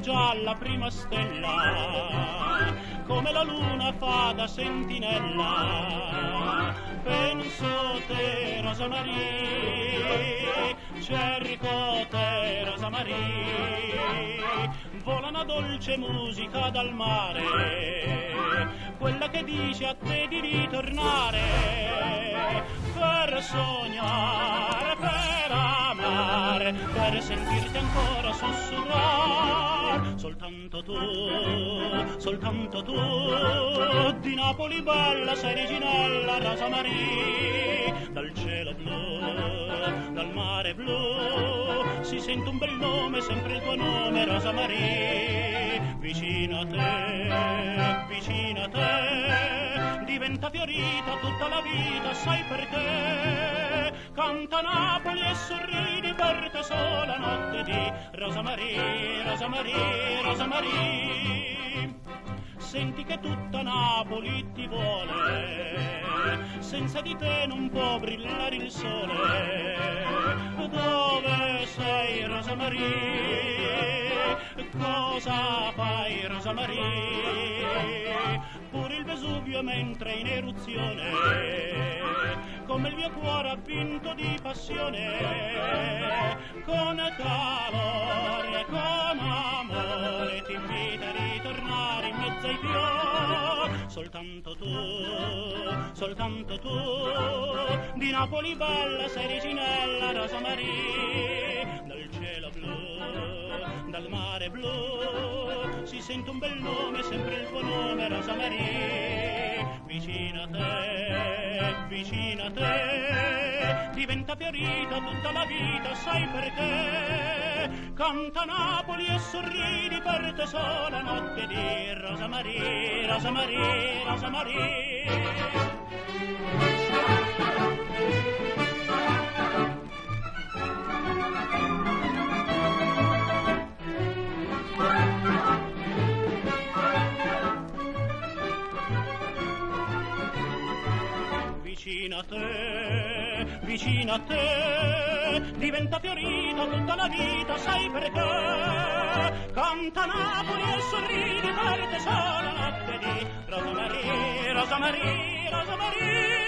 già la prima stella, come la luna fa da sentinella. Penso te, Rosa Maria, cerco te, Rosa Maria, vola una dolce musica dal mare, quella che dice a te di ritornare, per sognare, per amare, per sentirti ancora sussurrar. Soltanto tu, di Napoli bella sei reginella, Rosa Maria, dal cielo blu, dal mare blu, si sente un bel nome, sempre il tuo nome, Rosa Maria, vicino a te, diventa fiorita tutta la vita, sai perché? Canta Napoli e sorridi per te sola notte di Rosa Maria, Rosa Maria, Rosa Maria. Senti che tutta Napoli ti vuole, senza di te non può brillare il sole. Dove sei, Rosa Maria? Cosa fai, Rosa Maria? Pure il Vesuvio mentre in eruzione, come il mio cuore avvinto di passione, con calore, con amore ti invita a ritornare in mezzo ai fiori. Soltanto tu, di Napoli bella sei reginella, Rosa Maria, dal cielo blu, dal mare blu, si sente un bel nome, sempre il tuo nome, Rosa Maria, vicino a te, diventa fiorita tutta la vita, sai perché? Canta Napoli e sorridi per te sola notte di Rosa Maria, Rosa Maria, Rosa Maria. Vicino a te, diventa fiorita tutta la vita, sai perché? Canta Napoli e sorridi per te sola notte di Rosa Maria, Rosa Maria, Rosa Maria.